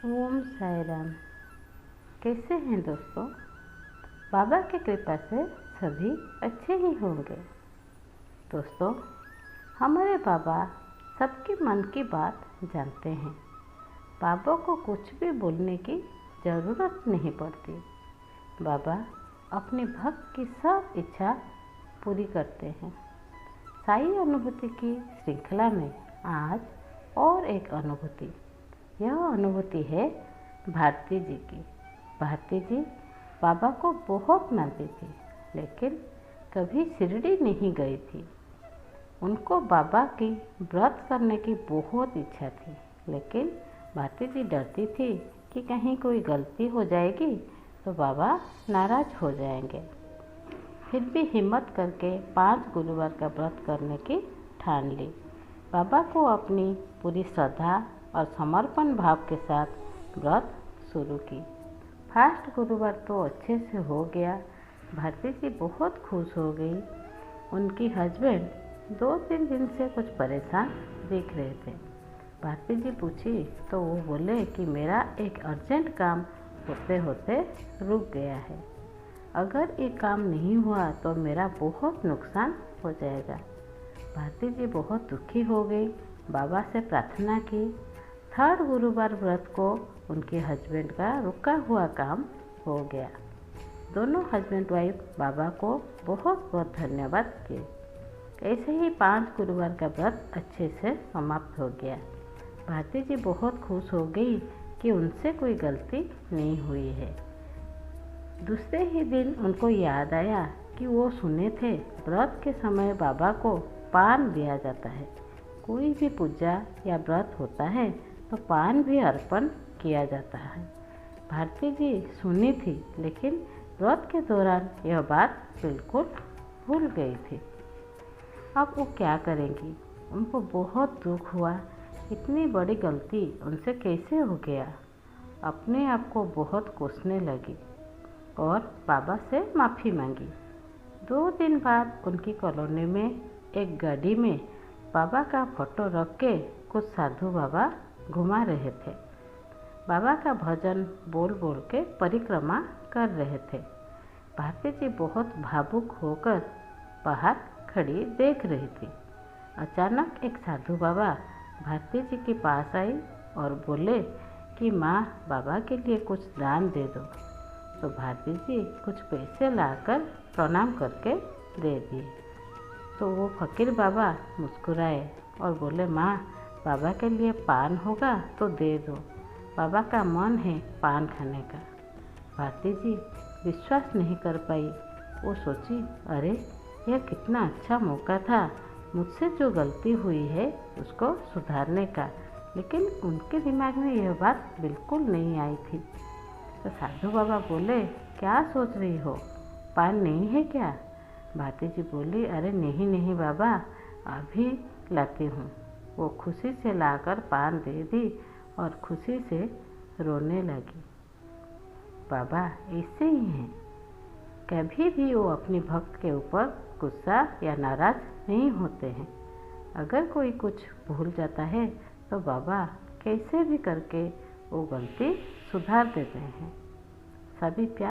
ओम साई राम। कैसे हैं दोस्तों? बाबा की कृपा से सभी अच्छे ही होंगे। दोस्तों, हमारे बाबा सबके मन की बात जानते हैं। बाबा को कुछ भी बोलने की ज़रूरत नहीं पड़ती। बाबा अपने भक्त की सब इच्छा पूरी करते हैं। साई अनुभूति की श्रृंखला में आज और एक अनुभूति। यह अनुभूति है भारती जी की। भारती जी बाबा को बहुत मानती थी, लेकिन कभी शिरडी नहीं गई थी। उनको बाबा की व्रत करने की बहुत इच्छा थी, लेकिन भारती जी डरती थी कि कहीं कोई गलती हो जाएगी तो बाबा नाराज हो जाएंगे। फिर भी हिम्मत करके 5 गुरुवार का व्रत करने की ठान ली। बाबा को अपनी पूरी श्रद्धा और समर्पण भाव के साथ व्रत शुरू की। फर्स्ट गुरुवार तो अच्छे से हो गया। भारती जी बहुत खुश हो गई। उनकी हस्बैंड 2-3 दिन से कुछ परेशान दिख रहे थे। भारती जी पूछी तो वो बोले कि मेरा एक अर्जेंट काम होते होते रुक गया है। अगर ये काम नहीं हुआ तो मेरा बहुत नुकसान हो जाएगा। भारती जी बहुत दुखी हो गई। बाबा से प्रार्थना की। 3rd गुरुवार व्रत को उनके हस्बैंड का रुका हुआ काम हो गया। दोनों हस्बैंड वाइफ बाबा को बहुत बहुत धन्यवाद किए। ऐसे ही 5 गुरुवार का व्रत अच्छे से समाप्त हो गया। भारती जी बहुत खुश हो गई कि उनसे कोई गलती नहीं हुई है। दूसरे ही दिन उनको याद आया कि वो सुने थे व्रत के समय बाबा को पान दिया जाता है। कोई भी पूजा या व्रत होता है तो पान भी अर्पण किया जाता है। भारती जी सुनी थी, लेकिन व्रत के दौरान यह बात बिल्कुल भूल गई थी। अब वो क्या करेंगी? उनको बहुत दुख हुआ। इतनी बड़ी गलती उनसे कैसे हो गया? अपने आप को बहुत कोसने लगी और बाबा से माफ़ी मांगी। 2 दिन बाद उनकी कॉलोनी में एक गाड़ी में बाबा का फोटो रख के कुछ साधु बाबा घुमा रहे थे। बाबा का भजन बोल बोल के परिक्रमा कर रहे थे। भारती जी बहुत भावुक होकर बाहर खड़ी देख रही थी। अचानक एक साधु बाबा भारती जी के पास आई और बोले कि माँ, बाबा के लिए कुछ दान दे दो। तो भारती जी कुछ पैसे लाकर प्रणाम करके दे दिए। तो वो फकीर बाबा मुस्कुराए और बोले, माँ, बाबा के लिए पान होगा तो दे दो। बाबा का मन है पान खाने का। भारती जी विश्वास नहीं कर पाई। वो सोची, अरे यह कितना अच्छा मौका था मुझसे जो गलती हुई है उसको सुधारने का, लेकिन उनके दिमाग में यह बात बिल्कुल नहीं आई थी। तो साधु बाबा बोले, क्या सोच रही हो? पान नहीं है क्या? भारती जी बोली, अरे नहीं नहीं बाबा, अभी लाती हूँ। वो खुशी से लाकर पान दे दी और खुशी से रोने लगी। बाबा ऐसे ही हैं। कभी भी वो अपने भक्त के ऊपर गुस्सा या नाराज नहीं होते हैं। अगर कोई कुछ भूल जाता है तो बाबा कैसे भी करके वो गलती सुधार देते हैं। सभी प्यार